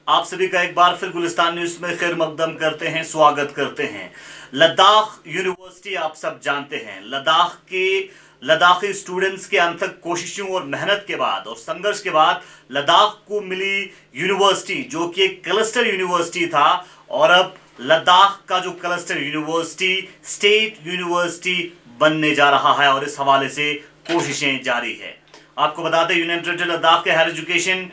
आप सभी का एक बार फिर गुलिस्तान न्यूज में खैर मकदम करते हैं, स्वागत करते हैं। लद्दाख यूनिवर्सिटी आप सब जानते हैं, लद्दाखी स्टूडेंट्स के अनथक कोशिशों और मेहनत के बाद और संघर्ष के बाद लद्दाख को मिली यूनिवर्सिटी, जो कि एक क्लस्टर यूनिवर्सिटी था, और अब लद्दाख का जो क्लस्टर यूनिवर्सिटी स्टेट यूनिवर्सिटी बनने जा रहा है और इस हवाले से कोशिशें जारी है। आपको बता दें, यूनियन टेरिटरी लद्दाख के हायर एजुकेशन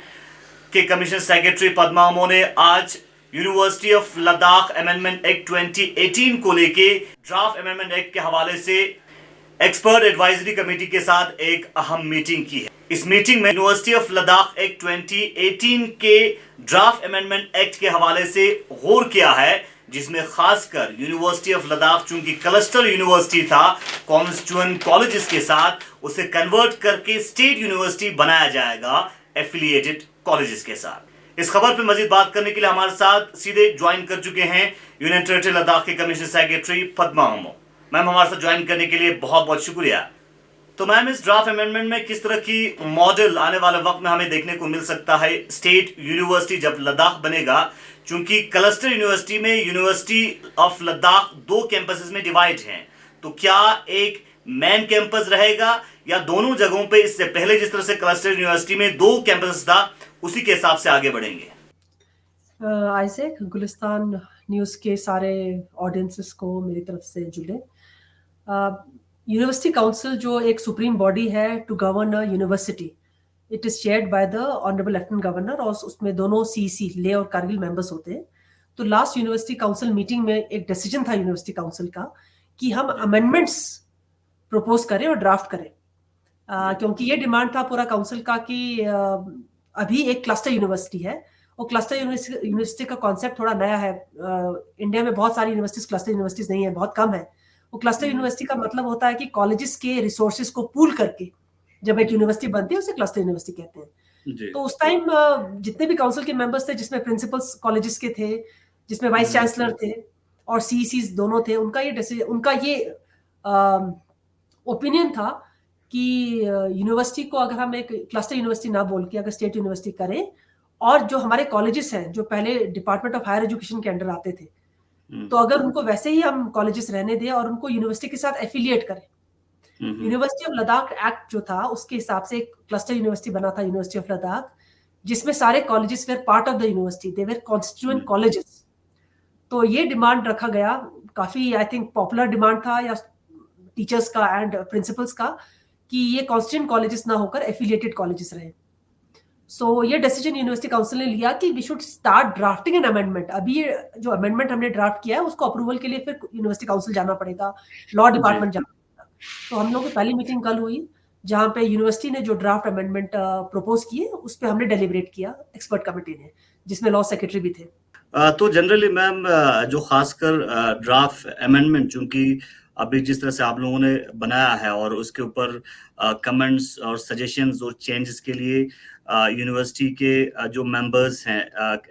के कमिश्नर सेक्रेटरी पद्मा अमो ने आज university of Ladakh amendment act 2018 को लेके ड्राफ्ट अमेंडमेंट एक्ट के हवाले से एक्सपर्ट एडवाइजरी कमेटी के साथ एक अहम मीटिंग की है। इस मीटिंग में यूनिवर्सिटी ऑफ लद्दाख एक्ट 2018 के ड्राफ्ट अमेंडमेंट एक्ट के हवाले से गौर किया है, जिसमें खासकर यूनिवर्सिटी ऑफ लद्दाख चूंकि क्लस्टर यूनिवर्सिटी था कॉन्स्टिट्यूएंट कॉलेजेस के साथ, उसे कन्वर्ट करके स्टेट यूनिवर्सिटी बनाया जाएगा एफिलिएटेड कॉलेजेस के साथ। इस खबर पर मजीद बात करने के लिए हमारे साथ सीधे ज्वाइन कर चुके हैं यूनियन टेरिटरी लद्दाख के commissioner secretary Padma Amo. Ma'am, हमारे साथ ज्वाइन करने के लिए बहुत बहुत शुक्रिया। तो मैम, इस ड्राफ्ट अमेंडमेंट में किस तरह की मॉडल आने वाले वक्त में हमें देखने को मिल सकता है? स्टेट यूनिवर्सिटी जब लद्दाख बनेगा, चूंकि क्लस्टर यूनिवर्सिटी में यूनिवर्सिटी ऑफ लद्दाख 2 कैंपसेस में डिवाइड हैं, तो क्या एक मेन कैंपस रहेगा या दोनों जगहों पे इससे पहले जिस तरह से क्लस्टर यूनिवर्सिटी में 2 कैंपस था उसी के हिसाब से आगे बढ़ेंगे? आइजैक, गुलिस्तान न्यूज़ के सारे ऑडियंसेस को मेरी तरफ से जुड़े। यूनिवर्सिटी काउंसिल जो एक सुप्रीम बॉडी है to govern a university, it is chaired by the honourable lieutenant governor, और उसमें दोनों सीसी ले और कारगिल मेंबर्स होते हैं। तो लास्ट यूनिवर्सिटी काउंसिल मीटिंग में एक डिसीजन था यूनिवर्सिटी काउंसिल का कि हम अमेंडमेंट्स प्रपोज करें और ड्राफ्ट करें, क्योंकि ये डिमांड था पूरा काउंसिल का कि अभी एक क्लस्टर यूनिवर्सिटी है और क्लस्टर यूनिवर्सिटी का कॉन्सेप्ट थोड़ा नया है। इंडिया में बहुत सारी यूनिवर्सिटीज क्लस्टर यूनिवर्सिटीज नहीं है, बहुत कम है। वो क्लस्टर यूनिवर्सिटी का मतलब होता है कि कॉलेजेस के रिसोर्सेज को पूल करके जब एक यूनिवर्सिटी बनती है उसे क्लस्टर यूनिवर्सिटी कहते हैं। तो उस टाइम जितने भी काउंसिल के मेंबर्स थे, जिसमें प्रिंसिपल्स कॉलेजेस के थे, जिसमें वाइस चांसलर थे और सीईसीज दोनों थे, उनका ये ओपिनियन था कि यूनिवर्सिटी को अगर हम एक क्लस्टर यूनिवर्सिटी ना बोल के अगर स्टेट यूनिवर्सिटी करें, और जो हमारे कॉलेजेस हैं जो पहले डिपार्टमेंट ऑफ हायर एजुकेशन के अंडर आते थे, तो अगर उनको वैसे ही हम कॉलेजेस रहने दें और उनको यूनिवर्सिटी के साथ एफिलिएट करें। यूनिवर्सिटी ऑफ लद्दाख एक्ट जो था उसके हिसाब से एक क्लस्टर यूनिवर्सिटी बना था, यूनिवर्सिटी ऑफ लद्दाख, जिसमें सारे colleges were part of the university, they were constituent colleges. तो ये डिमांड रखा गया, काफी आई थिंक पॉपुलर डिमांड था या टीचर्स का एंड प्रिंसिपल्स का, कि ये कॉन्स्टिट्यूएंट कॉलेजेस ना होकर एफिलिएटेड कॉलेजेस रहे। सो ये डिसीजन यूनिवर्सिटी काउंसिल ने लिया कि we should start drafting an amendment. अभी ये जो अमेंडमेंट हमने ड्राफ्ट किया है उसको अप्रूवल के लिए फिर यूनिवर्सिटी काउंसिल जाना पड़ेगा, लॉ डिपार्टमेंट जाना पड़ेगा। तो हम लोग की पहली मीटिंग कल हुई, जहाँ पे यूनिवर्सिटी ने जो ड्राफ्ट अमेंडमेंट प्रपोज किए उस पर हमने डेलिब्रेट किया एक्सपर्ट कमेटी ने, जिसमें लॉ सेक्रेटरी भी थे। तो जनरली मैम, जो खासकर ड्राफ्ट अमेंडमेंट, चूंकि अभी जिस तरह से आप लोगों ने बनाया है और उसके ऊपर कमेंट्स और सजेशंस और चेंजेस के लिए यूनिवर्सिटी के जो मेंबर्स हैं,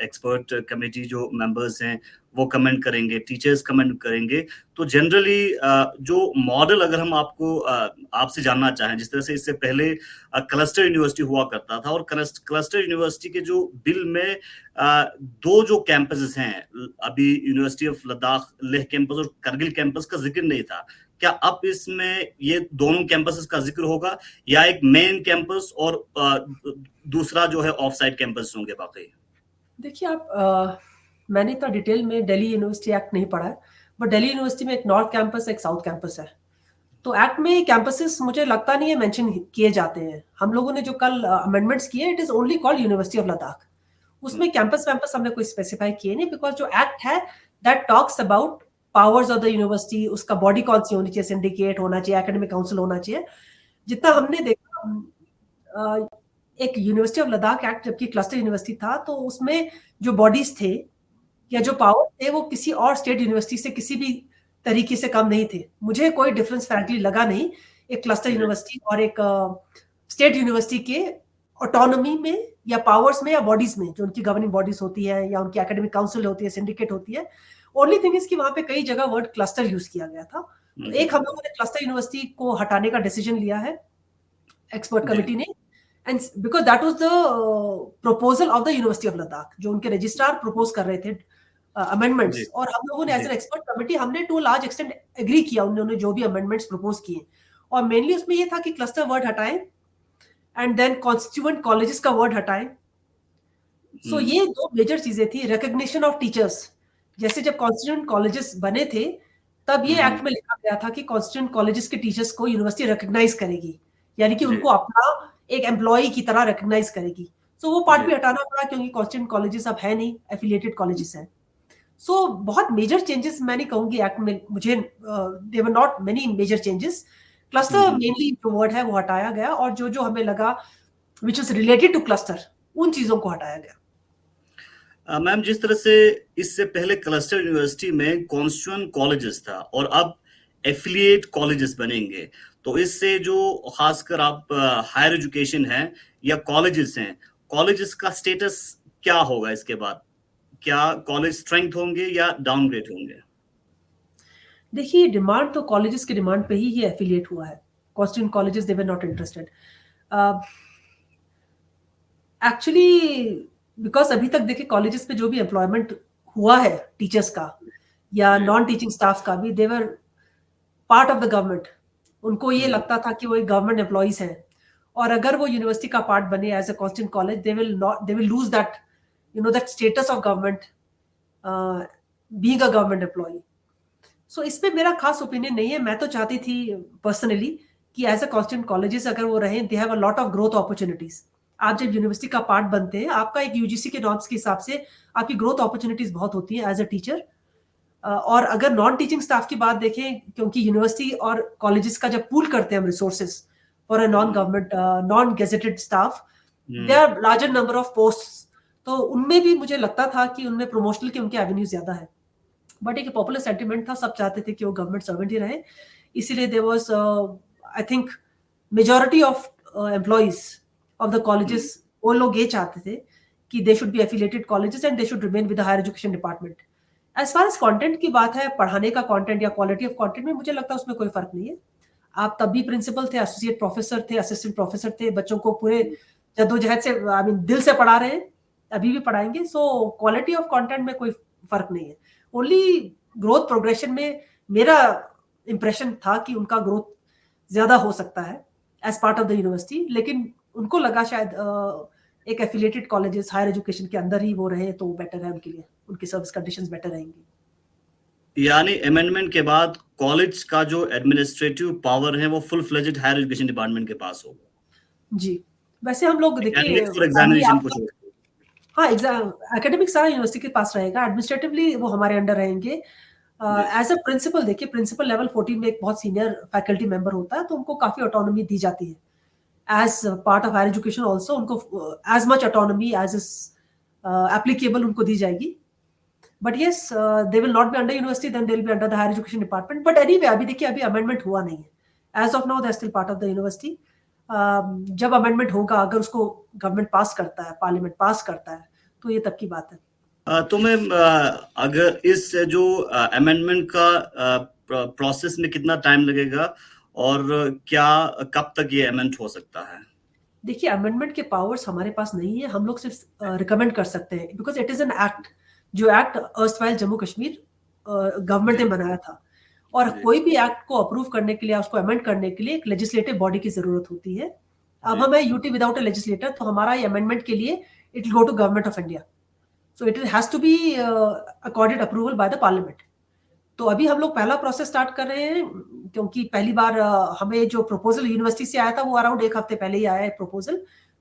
एक्सपर्ट कमेटी जो मेंबर्स हैं, वो कमेंट करेंगे, टीचर्स कमेंट करेंगे। तो जनरली जो मॉडल अगर हम आपसे जानना चाहें, जिस तरह से इससे पहले क्लस्टर यूनिवर्सिटी हुआ करता था और क्लस्टर यूनिवर्सिटी के जो बिल में 2 जो कैंपसेस हैं, अभी university of Ladakh Leh campus और करगिल कैंपस का जिक्र नहीं था, क्या अब इसमें ये दोनों कैंपसेस का जिक्र होगा या एक मेन कैंपस और दूसरा जो है ऑफ साइड कैंपस होंगे बाकी? देखिए आप, मैंने इतना डिटेल में दिल्ली यूनिवर्सिटी एक्ट नहीं पढ़ा है, बट दिल्ली यूनिवर्सिटी में एक नॉर्थ कैंपस एक साउथ कैंपस है। तो एक्ट में कैंपसेस मुझे लगता नहीं है मेंशन किए जाते हैं। हम लोगों ने जो कल अमेंडमेंट्स किए, it is only called university of Ladakh. उसमें कैंपस वैंपस हमने कोई स्पेसिफाई किए नहीं, बिकॉज जो एक्ट है that talks about powers of the university, उसका बॉडी कौन सी होनी चाहिए, सिंडिकेट होना चाहिए, एकेडमिक काउंसिल होना चाहिए। जितना हमने देखा, एक यूनिवर्सिटी ऑफ लद्दाख एक्ट जबकि क्लस्टर यूनिवर्सिटी था, तो उसमें जो बॉडीज थे या जो पावर थे वो किसी और स्टेट यूनिवर्सिटी से किसी भी तरीके से कम नहीं थे। मुझे कोई डिफरेंस फ्रैंकली लगा नहीं एक क्लस्टर यूनिवर्सिटी और एक स्टेट यूनिवर्सिटी के ऑटोनॉमी में या पावर्स में या बॉडीज में, जो उनकी गवर्निंग बॉडीज होती है या उनकी एकेडमिक काउंसिल होती है, सिंडिकेट होती है। ओनली थिंग इज कि वहां पे कई जगह वर्ड क्लस्टर यूज किया गया था। तो एक हम लोगों ने क्लस्टर यूनिवर्सिटी को हटाने का डिसीजन लिया है एक्सपर्ट कमेटी ने, and because that was the proposal of the university of Ladakh, जो उनके रजिस्ट्रार प्रपोज कर रहे थे अमेंडमेंट्स, जी और हम लोगों ने एज जी एन एक्सपर्ट कमेटी हमने टू लार्ज एक्सटेंट एग्री किया उन्होंने जो भी अमेंडमेंट्स प्रपोज किए। और मेनली उसमें ये था कि क्लस्टर वर्ड हटाएं एंड देन कॉन्स्टिट्यूएंट कॉलेजेस का वर्ड हटाएं। सो ये दो मेजर चीजें थी। रिकग्निशन ऑफ टीचर्स, जैसे जब कॉन्स्टिट्यूएंट कॉलेजेस बने थे तब ये एक्ट में लिखा गया था कि कॉन्स्टिट्यूएंट कॉलेजेस के टीचर्स को यूनिवर्सिटी रिकग्नाइज करेगी, यानी कि जी उनको अपना एक एम्प्लॉय की तरह रिकग्नाइज करेगी। सो वो पार्ट जी भी हटाना पड़ा क्योंकि कॉन्स्टिट्यूएंट कॉलेजेस अब है नहीं, एफिलिएटेड कॉलेजेस हैं। सो बहुत मेजर चेंजेस मैं नहीं कहूंगी एक्ट में, मुझे there were not many major changes. Cluster mainly जो वर्ड है वो हटाया गया, और जो जो हमें लगा which is related to cluster उन चीजों को हटाया गया। मैम, जिस तरह से इससे पहले क्लस्टर यूनिवर्सिटी में कॉन्स्टिट्यूएंट कॉलेजेस था और अब एफिलिएट कॉलेजेस बनेंगे, तो इससे जो खासकर आप हायर एजुकेशन है या कॉलेजेस हैं, कॉलेजेस का स्टेटस क्या होगा इसके बाद? क्या कॉलेज स्ट्रेंथ होंगे या डाउनग्रेड होंगे? देखिए, डिमांड तो कॉलेजेस की डिमांड पे ही एफिलिएट हुआ है। Constituent colleges they were not interested actually, because अभी तक देखिए कॉलेजेस में जो भी एम्प्लॉयमेंट हुआ है टीचर्स का या नॉन टीचिंग स्टाफ का भी, देवर पार्ट ऑफ द गवर्नमेंट। उनको ये लगता था कि वो एक गवर्नमेंट एम्प्लॉइज हैं, और अगर वो यूनिवर्सिटी का पार्ट बने as a constituent college, they will lose that that status of government being a government employ. So इसमें मेरा खास ओपिनियन नहीं है। मैं तो चाहती थी पर्सनली कि एज अ कॉन्स्टिट्यूएंट कॉलेजेस अगर वो रहें, दे have a lot of growth opportunities. आप जब यूनिवर्सिटी का पार्ट बनते हैं, आपका एक यूजीसी के नॉर्म्स के हिसाब से आपकी ग्रोथ अपॉर्चुनिटीज बहुत होती है एज अ टीचर। और अगर नॉन टीचिंग स्टाफ की बात देखें, क्योंकि यूनिवर्सिटी और कॉलेजेस का जब पूल करते हैं हम resources for a non government non gazetted staff, they are larger number of post. तो उनमें भी मुझे लगता था कि उनमें प्रमोशनल के उनके एवेन्यूज ज्यादा है। बट एक पॉपुलर सेंटिमेंट था, सब चाहते थे कि वो गवर्नमेंट सर्वेंट ही रहे, इसीलिए there was I think majority of employees of the colleges, वो लोग ये चाहते थे कि they should be affiliated colleges and they should remain with the higher education department. As far as content की बात है, पढ़ाने का कंटेंट या क्वालिटी ऑफ कंटेंट में मुझे लगता है उसमें कोई फर्क नहीं है। आप तब भी प्रिंसिपल थे, एसोसिएट प्रोफेसर थे, असिस्टेंट प्रोफेसर थे, बच्चों को पूरे जद्दोजहद से आई मीन दिल से पढ़ा रहे हैं, अभी भी पढ़ाएंगे। सो क्वालिटी ऑफ कंटेंट में कोई फर्क नहीं है। ओनली ग्रोथ प्रोग्रेशन में मेरा इंप्रेशन था कि उनका ग्रोथ ज्यादा हो सकता है as part of the university, लेकिन उनको लगा शायद एक एफिलिएटेड कॉलेजेस हायर एजुकेशन के अंदर ही वो रहे तो बेटर है उनके लिए, उनकी सर्विस कंडीशंस बेटर रहेंगी। यानी अमेंडमेंट के बाद कॉलेज का जो एडमिनिस्ट्रेटिव पावर है वो full fledged higher education department के पास होगा, जी, वैसे हम लोग देखिए एकेडमिक्स और फाइनली एग्जामिनेशन को आपका, छोड़ के। हाँ एग्जाम एकेडमिक सारा यूनिवर्सिटी के पास रहेगा, एडमिनिस्ट्रेटिवली वो हमारे अंडर रहेंगे। जी एज अ प्रिंसिपल देखिए, प्रिंसिपल लेवल 14 में एक बहुत सीनियर फैकल्टी मेंबर होता है, तो उनको काफी ऑटोनॉमी दी जाती है as part of higher education also. उनको as much autonomy as is applicable उनको दी जाएगी। But yes, they will not be under university, then they will be under the higher education department. But anyway अभी देखिए अभी amendment हुआ नहीं है, as of now they are still part of the university. जब अमेंडमेंट होगा, अगर उसको गवर्नमेंट पास करता है, पार्लियामेंट पास करता है, तो ये तब की बात है। तो मैम, अगर इस जो अमेंडमेंट का प्रोसेस में कितना टाइम लगेगा और क्या कब तक ये अमेंड हो सकता है? देखिए, अमेंडमेंट के पावर्स हमारे पास नहीं है, हम लोग सिर्फ रिकमेंड कर सकते हैं, because it is an act, जो act erstwhile Jammu Kashmir government जी ने बनाया था। और जी कोई भी एक्ट को अप्रूव करने के लिए, उसको अमेंड करने के लिए एक लेजिस्लेटिव बॉडी की जरूरत होती है। अब जी हम है यूटी विदाउट अ लेजिस्लेटर, तो हमारा ये अमेंडमेंट के लिए it will go to government of India, so it has to be accorded approval by the parliament. तो अभी हम लोग पहला प्रोसेस स्टार्ट कर रहे हैं, क्योंकि पहली बार हमें जो प्रपोजल यूनिवर्सिटी से आया था वो अराउंड एक हफ्ते पहले ही आया है प्रपोजल।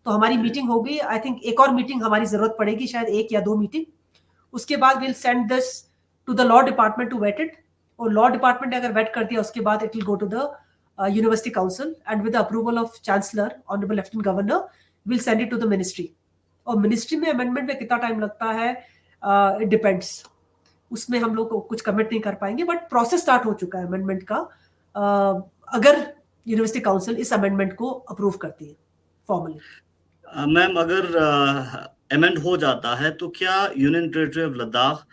तो हमारी जी मीटिंग हो गई, आई थिंक एक और मीटिंग हमारी जरूरत पड़ेगी, शायद एक या दो मीटिंग। उसके बाद will send this to the law department to vet it, और लॉ डिपार्टमेंट ने अगर वेट कर दिया उसके बाद it will go to the university council, and with the approval of chancellor honourable lieutenant governor will send it to the ministry. और ministry में amendment में कितना टाइम लगता है, इट डिपेंड्स, उसमें हम लोग कुछ कमिट नहीं कर पाएंगे, बट प्रोसेस स्टार्ट हो चुका है अमेंडमेंट का, अगर यूनिवर्सिटी काउंसिल इस अमेंडमेंट को अप्रूव करती है फॉर्मली। मैम, अगर अमेंड हो जाता है तो क्या union territory of Ladakh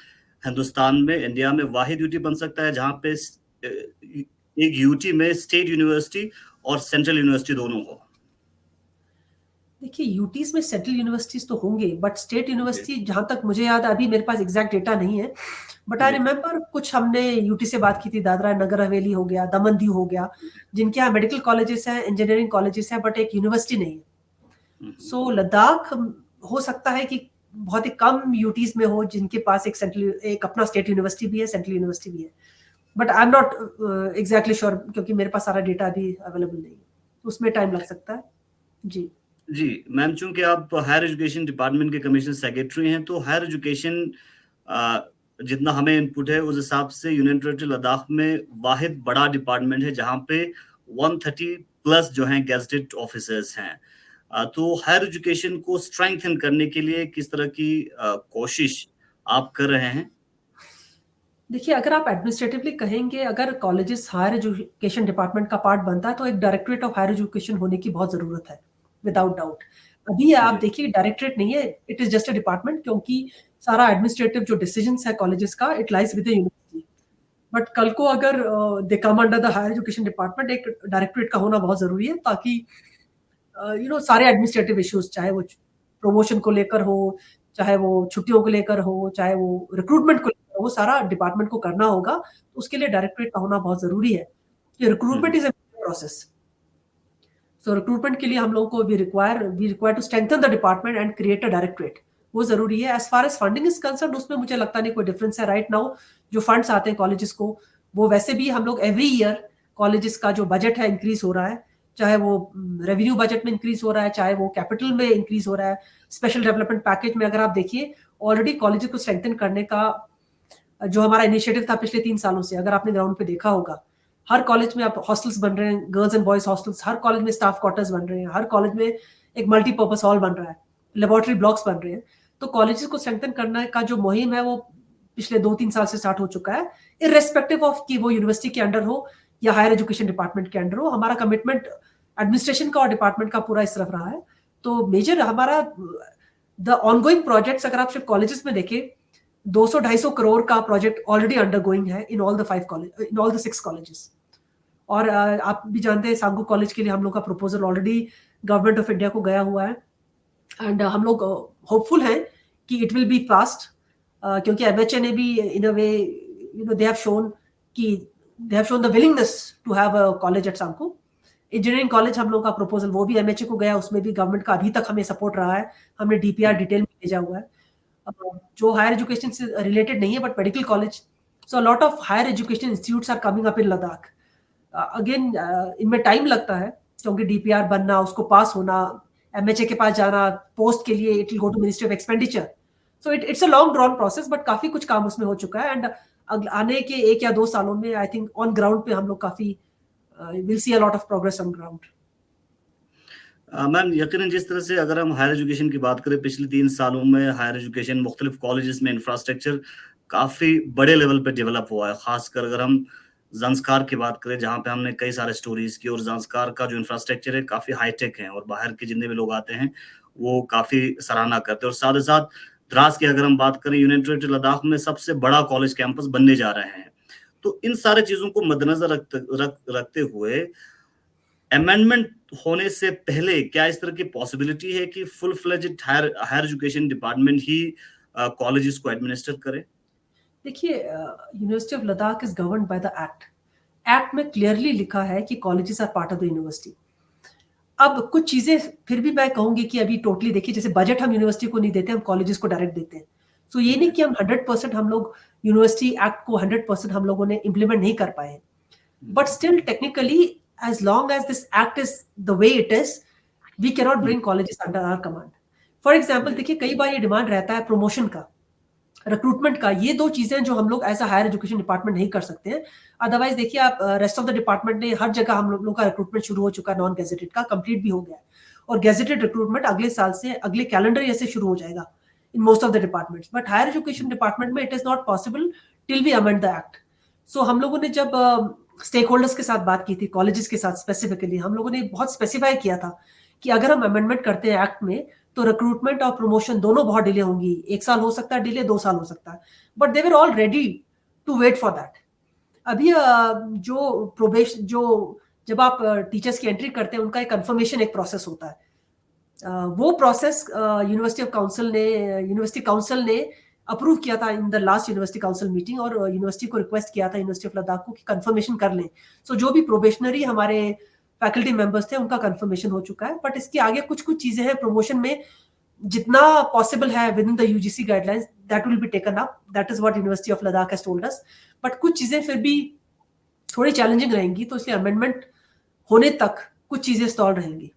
Hindustan में, इंडिया में वाहिद यूटी बन सकता है जहां पे एक यूटी में स्टेट यूनिवर्सिटी और सेंट्रल यूनिवर्सिटी दोनों हो? देखिए यूटीज में सेंट्रल यूनिवर्सिटीज तो होंगे, बट स्टेट यूनिवर्सिटी जहां तक मुझे याद है, अभी मेरे पास एग्जैक्ट डेटा नहीं है, बट आई जी रिमेम्बर कुछ हमने यूटी से बात की थी, दादरा नगर हवेली हो गया, दमन दीव हो गया, जिनके यहाँ मेडिकल कॉलेजेस हैं, इंजीनियरिंग कॉलेजेस हैं, बट एक यूनिवर्सिटी नहीं है। सो लद्दाख हो सकता है कि बहुत ही कम यूटीज में हो जिनके पास एक अपना स्टेट यूनिवर्सिटी भी है, सेंट्रल यूनिवर्सिटी भी है, but I am not exactly sure, क्योंकि मेरे पास सारा डेटा अभी अवेलेबल नहीं है, उसमें टाइम लग सकता है। जी जी मैम, चूंकि आप हायर एजुकेशन डिपार्टमेंट के कमिश्नर सेक्रेटरी हैं, तो हायर एजुकेशन जितना हमें इनपुट है उस हिसाब से यूनियन टेरिटरी लद्दाख में वाहिद बड़ा डिपार्टमेंट है जहां पे 130 प्लस जो हैं गेजेटेड ऑफिसर्स हैं। तो हायर एजुकेशन को स्ट्रेंथन करने के लिए किस तरह की कोशिश आप कर रहे हैं? देखिए, अगर आप एडमिनिस्ट्रेटिवली कहेंगे, अगर कॉलेजेस हायर एजुकेशन डिपार्टमेंट का पार्ट बनता है तो एक डायरेक्टरेट ऑफ हायर एजुकेशन होने की बहुत जरूरत है, विदाउट डाउट। अभी आप जी देखिए डायरेक्टरेट नहीं है, it is just a department, क्योंकि सारा एडमिनिस्ट्रेटिव जो डिसीजंस है कॉलेजेस का, it lies with the university. But कल को अगर they come under the higher education department, एक डायरेक्टरेट का होना बहुत जरूरी है, ताकि सारे एडमिनिस्ट्रेटिव इश्यूज, चाहे वो प्रमोशन को लेकर हो, चाहे वो छुट्टियों को लेकर हो, चाहे वो रिक्रूटमेंट को लेकर हो, वो सारा डिपार्टमेंट को करना होगा। तो उसके लिए डायरेक्टरेट का होना बहुत जरूरी है, कि recruitment is a process. So recruitment के लिए हम लोगों को we require to strengthen the department and create a directorate, वो जरूरी है। As far as funding is concern, उसमें मुझे लगता नहीं कोई डिफरेंस है राइट नाउ। जो फंड्स आते हैं कॉलेजेस को, वो वैसे भी हम लोग एवरी ईयर कॉलेजेस का जो बजट है इंक्रीज हो रहा है, चाहे वो रेवेन्यू बजट में इंक्रीज हो रहा है, चाहे वो कैपिटल में इंक्रीज हो रहा है, स्पेशल डेवलपमेंट पैकेज में। अगर आप देखिए ऑलरेडी कॉलेजेस को स्ट्रेंथन करने का जो हमारा इनिशिएटिव था पिछले 3 सालों से, अगर आपने ग्राउंड पे देखा होगा, हर कॉलेज में आप हॉस्टल्स बन रहे हैं, girls and boys hostels, her college में स्टाफ क्वार्टर्स बन रहे हैं, हर कॉलेज में एक मल्टीपर्पज हॉल बन रहा है, लेबोरेटरी ब्लॉक्स बन रहे हैं। तो कॉलेजेस को स्ट्रेंथन करने का जो मुहिम है वो पिछले 2-3 साल से स्टार्ट हो चुका है, इररेस्पेक्टिव ऑफ कि वो यूनिवर्सिटी के अंडर हो या हायर एजुकेशन डिपार्टमेंट के अंडर हो। हमारा कमिटमेंट एडमिनिस्ट्रेशन का और डिपार्टमेंट का पूरा इस तरफ रहा है। तो मेजर हमारा द ऑनगोइंग प्रोजेक्ट्स, अगर आप सिर्फ कॉलेजेस में देखें, 200-250 करोड़ का प्रोजेक्ट ऑलरेडी अंडरगोइंग है इन ऑल द 6 कॉलेजेस। और आप भी जानते हैं सांगू कॉलेज के लिए हम लोग का proposal already government of India को गया हुआ है, एंड हम लोग होपफुल हैं कि इट विल बी पास्ड, क्योंकि एमएचए ने भी in a way they have shown the willingness to have a college at Sankoo. Engineering college हम लोग का प्रपोजल वो भी एमएचए को गया, उसमें भी गवर्नमेंट का अभी तक हमें सपोर्ट रहा है, हमने डीपीआर डिटेल में भेजा हुआ है। जो हायर एजुकेशन से रिलेटेड नहीं है, but medical college, so lot of higher education institutes are coming up in Ladakh. Again इनमें टाइम लगता है, क्योंकि डीपीआर बनना, उसको पास होना, एमएचए के पास जाना, पोस्ट के लिए it will go to ministry of expenditure. So it's a long drawn process, but काफी कुछ काम उसमें हो चुका है, एंड आने के 1 या 2 सालों में आई थिंक ऑन ग्राउंड पे हम लोग काफी will see a lot of progress on ground. Ma'am, यकीनन जिस तरह से अगर हम हायर एजुकेशन की बात करें, पिछले 3 सालों में हायर एजुकेशन मुख्तलिफ कॉलेजेस में इंफ्रास्ट्रक्चर काफ़ी बड़े लेवल पे डेवलप हुआ है। ख़ासकर अगर हम ज़ंस्कार की बात करें, जहाँ पे हमने कई सारे स्टोरीज़ की, और ज़ंस्कार का जो इंफ्रास्ट्रक्चर है काफ़ी हाईटेक है, और बाहर के जितने भी लोग आते हैं वो काफ़ी सराहना करते हैं। और साथ ही साथ द्रास की अगर हम बात करें, यूनियन टेरिटरी लद्दाख में सबसे बड़ा कॉलेज कैंपस बनने जा रहे हैं। तो इन सारी चीज़ों को मद्देनज़र रखते हुए अमेंडमेंट होने से पहले क्या इस तरह की पॉसिबिलिटी है कि full fledged higher education department ही कॉलेजेस को एडमिनिस्टर करे? देखिए, university of Ladakh is governed by the act. Act में क्लियरली लिखा है कि colleges are part of the university. अब कुछ चीजें फिर भी मैं कहूंगी कि अभी टोटली देखिए, जैसे बजट हम यूनिवर्सिटी को नहीं देते, हम कॉलेजेस को डायरेक्ट देते हैं। सो ये नहीं कि हम 100% हम लोग यूनिवर्सिटी एक्ट को 100% हम लोगों ने इम्प्लीमेंट नहीं कर पाए, but still technically as long as this act is the way it is, we can not bring colleges under our command. For example देखिए, कई बार ये डिमांड रहता है प्रमोशन का, रिक्रूटमेंट का। ये 2 चीजें जो हम लोग as a higher education department नहीं कर सकते हैं। अदरवाइज देखिए आप, रेस्ट ऑफ द डिपार्टमेंट ने हर जगह हम लोग का रिक्रूटमेंट शुरू हो चुका है, नॉन गेजेटेड का कंप्लीट भी हो गया है, और गेजेटेड रिक्रूटमेंट अगले साल से, अगले कैलेंडर ईयर से शुरू हो जाएगा in most of the departments. But higher education department में it is not possible till we amend the act. So हम लोगों ने जब स्टेक होल्डर्स के साथ बात की थी, कॉलेजेस के साथ स्पेसिफिकली, हम लोगों ने बहुत स्पेसिफाई किया था कि अगर हम अमेंडमेंट करते हैं एक्ट में, तो रिक्रूटमेंट और प्रमोशन दोनों बहुत डिले होंगी। 1 साल हो सकता है डिले, 2 साल हो सकता है, but they were all ready to wait for that. अभी जो जब आप टीचर्स की एंट्री करते हैं, उनका एक कंफर्मेशन एक प्रोसेस होता है। वो प्रोसेस यूनिवर्सिटी काउंसिल ने अप्रूव किया था in the last university council meeting, और यूनिवर्सिटी को रिक्वेस्ट किया था यूनिवर्सिटी ऑफ लद्दाख को कि कंफर्मेशन कर लें। सो जो भी प्रोबेशनरी हमारे फैकल्टी मेंबर्स थे उनका कंफर्मेशन हो चुका है, बट इसके आगे कुछ कुछ चीजें हैं प्रमोशन में, जितना पॉसिबल है with in the UGC guidelines that will be taken up, that is what university of Ladakh has told us. But कुछ चीजें फिर भी थोड़ी चैलेंजिंग रहेंगी, तो इसलिए अमेंडमेंट होने तक कुछ चीजें स्टॉल रहेंगी।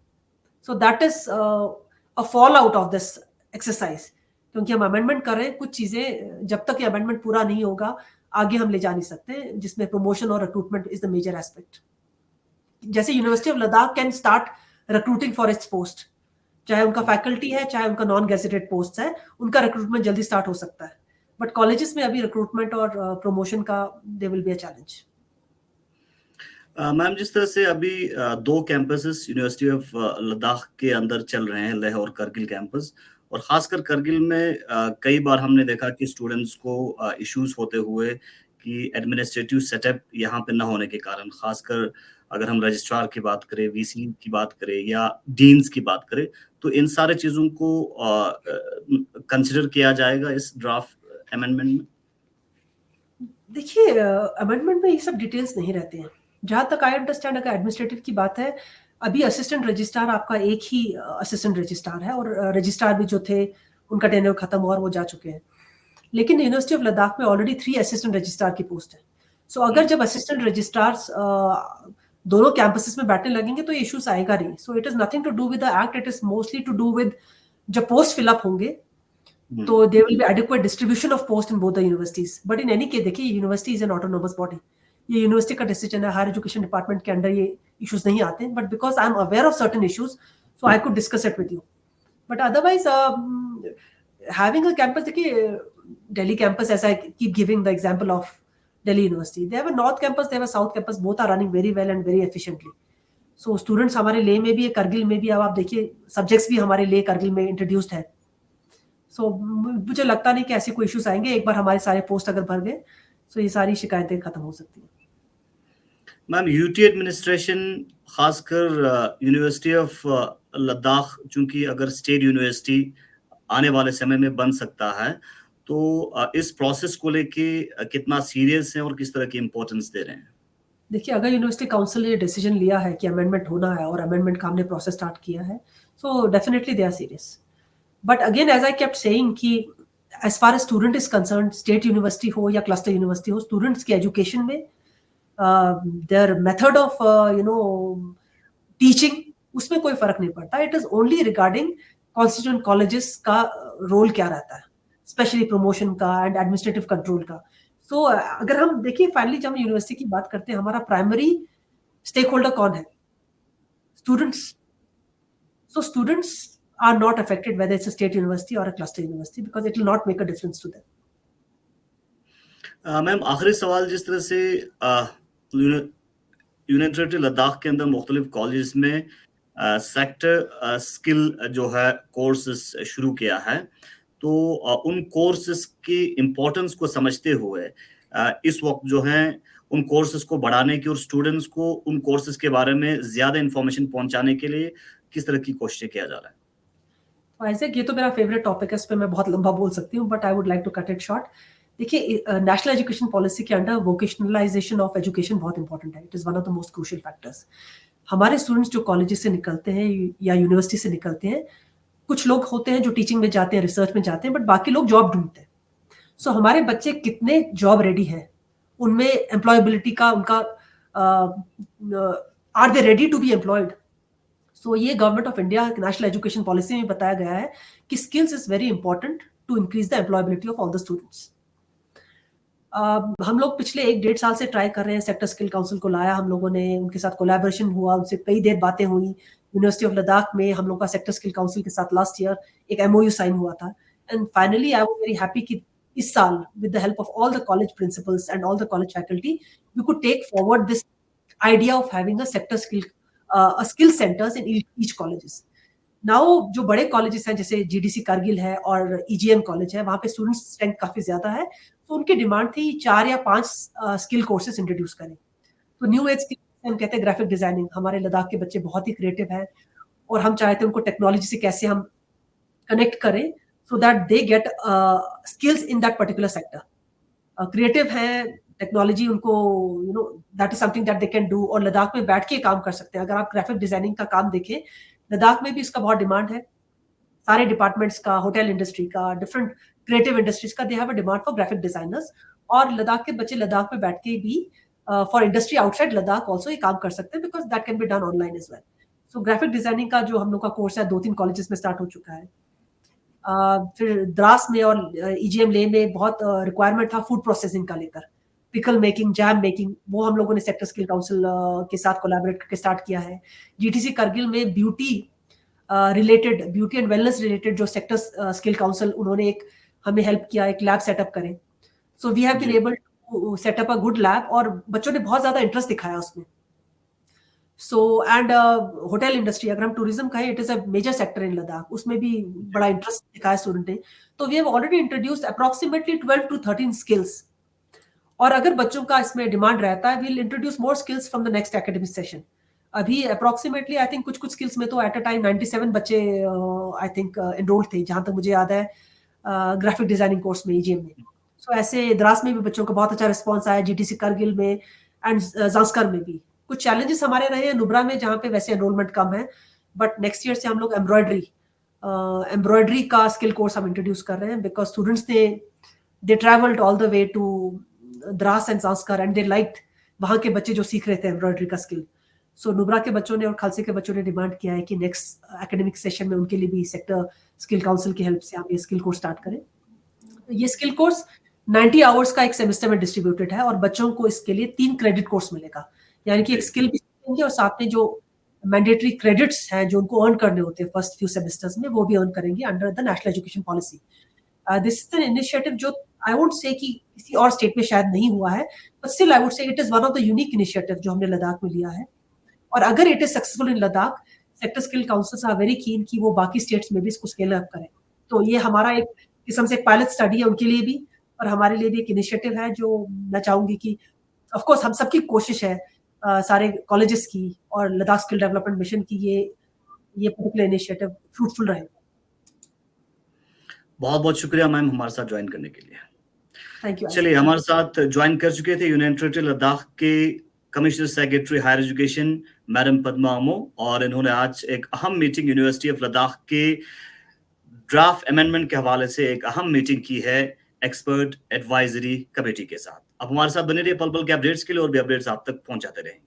So that is a fall out of this exercise, क्योंकि हम अमेंडमेंट कर रहे हैं, कुछ चीजें जब तक ये अमेंडमेंट पूरा नहीं होगा आगे हम ले जा नहीं सकते, जिसमें प्रमोशन और recruitment is the major aspect. जैसे university of Ladakh can start recruiting for its post, चाहे उनका फैकल्टी है चाहे उनका नॉन गेजेटेड पोस्ट है, उनका रिक्रूटमेंट जल्दी स्टार्ट हो सकता है। बट कॉलेजेस में अभी रिक्रूटमेंट और प्रमोशन का दे will be a challenge. Ma'am, जिस तरह से अभी 2 कैंपसेस यूनिवर्सिटी ऑफ लद्दाख के अंदर चल रहे हैं, लेह और करगिल कैंपस, और खासकर करगिल में कई बार हमने देखा कि स्टूडेंट्स को इश्यूज होते हुए कि एडमिनिस्ट्रेटिव सेटअप यहाँ पे न होने के कारण, खासकर अगर हम रजिस्ट्रार की बात करें, वीसी की बात करें या डीन्स की बात करें, तो इन सारे चीजों को कंसिडर किया जाएगा इस ड्राफ्ट अमेंडमेंट में? देखिए, अमेंडमेंट में ये सब डिटेल्स नहीं रहते हैं। जहां तक आई अंडरस्टैंड, अगर एडमिनिस्ट्रेटिव की बात है, अभी असिस्टेंट रजिस्ट्रार आपका एक ही असिस्टेंट रजिस्ट्रार है, और रजिस्ट्रार भी जो थे उनका टेन्योर खत्म हुआ और वो जा चुके हैं। लेकिन यूनिवर्सिटी ऑफ लद्दाख में ऑलरेडी 3 असिस्टेंट रजिस्ट्रार की पोस्ट है। सो अगर जब असिस्टेंट रजिस्ट्रार्स दोनों कैंपसेस में बैठने लगेंगे तो ये इश्यूज आएगा नहीं। So it is nothing to do with the act, it is mostly to do with जब पोस्ट फिलअप होंगे तो there will be adequate distribution of post in both the universities. But in any case देखिए, university is an autonomous body, ये university का decision है, higher education department के under ये issues नहीं आते। But because I am aware of certain issues, so I could discuss it with you. But otherwise having a campus, देखिए Delhi campus, as I keep giving the example of Delhi University, they have a north campus, they have a south campus, both are running very well and very efficiently. So students हमारे लेह में भी है, करगिल में भी, अब आप देखिए subjects भी हमारे लेह करगिल में इंट्रोड्यूस्ड है। सो मुझे लगता नहीं कि ऐसे कोई इश्यूज आएंगे, एक बार हमारे सारे पोस्ट अगर भर गए तो ये सारी शिकायतें खत्म हो सकती हैं। मैम, यूटी एडमिनिस्ट्रेशन, खासकर यूनिवर्सिटी ऑफ लद्दाख, चूंकि अगर स्टेट यूनिवर्सिटी आने वाले समय में बन सकता है, तो इस प्रोसेस को लेके कितना सीरियस है और किस तरह की इम्पोर्टेंस दे रहे हैं? देखिए, अगर यूनिवर्सिटी काउंसिल ने डिसीजन लिया है कि अमेंडमेंट होना है और अमेंडमेंट का हमने प्रोसेस स्टार्ट किया है, so definitely they are serious. But again, as I kept saying कि as far as student is concern, state university हो या क्लस्टर यूनिवर्सिटी हो, स्टूडेंट्स की एजुकेशन में देयर मेथड ऑफ टीचिंग, उसमें कोई फर्क नहीं पड़ता। It is only regarding constituent colleges का रोल क्या रहता है, स्पेशली प्रमोशन का एंड एडमिनिस्ट्रेटिव कंट्रोल का। सो अगर हम देखिए, फाइनली जब हम यूनिवर्सिटी की बात करते हैं, हमारा प्राइमरी स्टेक होल्डर कौन है? Students. So students are not affected whether it's a state university or a cluster university, because it will not make a difference to them. Ma'am, आखिरी सवाल, जिस तरह से यूनियन टेरिटरी लद्दाख के अंदर मुख्तलिफ कॉलेज में सेक्टर स्किल जो है कोर्सेस शुरू किया है, तो उन कोर्सेस की इम्पोर्टेंस को समझते हुए इस वक्त जो है उन कोर्सेस को बढ़ाने की और स्टूडेंट्स को उन कोर्सेस के बारे में ज्यादा इंफॉर्मेशन पहुंचाने के लिए किस तरह की कोशिशें किया जा रहा है? आइजैक, ये तो मेरा फेवरेट टॉपिक है, इस पे मैं बहुत लंबा बोल सकती हूँ, but I would like to cut it short. देखिए, नेशनल एजुकेशन पॉलिसी के अंडर वोकेशनलाइजेशन ऑफ एजुकेशन बहुत इंपॉर्टेंट है। It is one of the most crucial factors. हमारे स्टूडेंट्स जो कॉलेजेस से निकलते हैं या यूनिवर्सिटी से निकलते हैं, कुछ लोग होते हैं जो टीचिंग में जाते हैं, रिसर्च में जाते हैं, बट बाकी लोग जॉब ढूंढते हैं। सो हमारे बच्चे कितने जॉब रेडी हैं, उनमें एम्प्लॉयबिलिटी का उनका are they ready to be employed. So ये government of India national education policy में बताया गया है कि skills is very important to increase the employability of all the students. हम लोग पिछले 1-1.5 साल से ट्राई कर रहे हैं, सेक्टर स्किल काउंसिल को लाया हम लोगों ने, उनके साथ कोलैबोरेशन हुआ, उनसे कई देर बातें हुई। यूनिवर्सिटी ऑफ लद्दाख में हम लोग का सेक्टर स्किल काउंसिल के साथ लास्ट ईयर एक MOU साइन हुआ था, and finally I was very happy कि इस साल with the help of all the college principals and all the college faculty, we could take forward this idea of having a sector skill skill centres in each colleges. Now जो बड़े colleges हैं जैसे GDC Kargil है और EGM college है, वहां पे students strength काफी ज्यादा है, तो उनकी डिमांड थी 4 या 5 स्किल कोर्सेज इंट्रोड्यूस करें। तो न्यू एज स्किल हम कहते हैं ग्राफिक डिजाइनिंग, हमारे लद्दाख के बच्चे बहुत ही क्रिएटिव हैं, और हम चाहते हैं उनको टेक्नोलॉजी से कैसे हम कनेक्ट करें so that they get skills in that particular sector. Creative हैं, टेक्नोलॉजी उनको that is something that they can do, और लद्दाख में बैठ के काम कर सकते हैं। अगर आप ग्राफिक डिजाइनिंग का काम देखें, लद्दाख में भी इसका बहुत डिमांड है। सारे डिपार्टमेंट्स का, होटल इंडस्ट्री का, डिफरेंट क्रिएटिव इंडस्ट्रीज का, they have a demand for graphic designers. और लद्दाख के बच्चे लद्दाख में बैठ के भी for industry outside Ladakh also ये काम कर सकते हैं, because that can be done online as well. So graphic designing का जो हम लोग का कोर्स है 2-3 कॉलेजेस में स्टार्ट हो चुका है। फिर द्रास में और ईजीएम ले में बहुत रिक्वायरमेंट था फूड प्रोसेसिंग का लेकर, पिकल मेकिंग, जैम मेकिंग, वो हम लोगों ने सेक्टर स्किल काउंसिल के साथ कोलैबोरेट करके स्टार्ट किया है। जीटीसी करगिल में ब्यूटी एंड वेलनेस रिलेटेड जो सेक्टर स्किल काउंसिल, उन्होंने एक हमें हेल्प किया एक लैब सेटअप करें। So we have been able to set up a good lab, और बच्चों ने बहुत ज्यादा इंटरेस्ट दिखाया उसमें। सो एंड होटल इंडस्ट्री, अगर हम टूरिज्म कहें, it is a major sector in Ladakh, उसमें भी बड़ा इंटरेस्ट दिखाया स्टूडेंट ने। तो we have already introduced approximately 12 to 13 skills, और अगर बच्चों का इसमें डिमांड रहता है, we'll introduce more skills from the next academic session. अभी अप्रॉक्सीमेटली आई थिंक कुछ स्किल्स में तो एट अ टाइम 97 बच्चे आई थिंक एनरोल्ड थे, जहां तक मुझे याद है, ग्राफिक डिजाइनिंग कोर्स में, ईजीएम में। सो ऐसे द्रास में भी बच्चों का बहुत अच्छा रिस्पॉन्स आया, जीटीसी करगिल में एंड जांस्कर में भी। कुछ चैलेंजेस हमारे रहे हैं नुब्रा में, जहाँ पे वैसे एनरोलमेंट कम है, बट नेक्स्ट ईयर से हम लोग एम्ब्रॉयडरी का स्किल कोर्स हम इंट्रोड्यूस कर रहे हैं, because students they travelled all the way to Dras and Zanskar and they liked वहाँ के बच्चे जो सीख रहे थे एम्ब्रॉयडरी का स्किल। सो नुब्रा के बच्चों ने और खालसे के बच्चों ने डिमांड किया है कि नेक्स्ट एकेडमिक सेशन में उनके लिए भी सेक्टर स्किल काउंसिल की हेल्प से हम ये स्किल कोर्स स्टार्ट करें। ये स्किल कोर्स 90 आवर्स का एक सेमेस्टर में डिस्ट्रीब्यूटेड है, और बच्चों को इसके लिए 3 क्रेडिट कोर्स मिलेगा, यानी कि एक स्किल भी सीखेंगे और साथ में जो मैंडेटरी क्रेडिट्स हैं जो उनको अर्न करने होते हैं फर्स्ट फ्यू सेमेस्टर्स में, वो भी अर्न करेंगे under the national education policy. This is an initiative जो आई वुड से कि किसी और स्टेट में शायद नहीं हुआ है, but still I would say it is one of the unique initiative जो हमने लद्दाख में लिया है। और अगर it is successful in Ladakh, sector skill councils are very keen कि वो बाकी स्टेट्स में भी इसको स्केल अप करें। तो ये हमारा एक किस्म से पायलट स्टडी है उनके लिए भी, और हमारे लिए भी एक इनिशिएटिव है जो मैं चाहूंगी कि ऑफ कोर्स हम सबकी कोशिश है, सारे कॉलेजेस की और लद्दाख स्किल डेवलपमेंट मिशन की, ये पर्टिकुलर इनिशिएटिव फ्रूटफुल रहे। बहुत बहुत शुक्रिया मैम हमारे साथ ज्वाइन करने के लिए। Thank you. चलिए, हमारे साथ ज्वाइन कर चुके थे यूनियन टेरिटरी लद्दाख के commissioner secretary higher education madam Padma Amo, और इन्होंने आज एक अहम मीटिंग यूनिवर्सिटी ऑफ लद्दाख के ड्राफ्ट अमेंडमेंट के हवाले से एक अहम मीटिंग की है एक्सपर्ट एडवाइजरी कमेटी के साथ। अब हमारे साथ बने रहिए पल पल के अपडेट्स के लिए, और भी अपडेट्स आप तक पहुंचाते रहेंगे।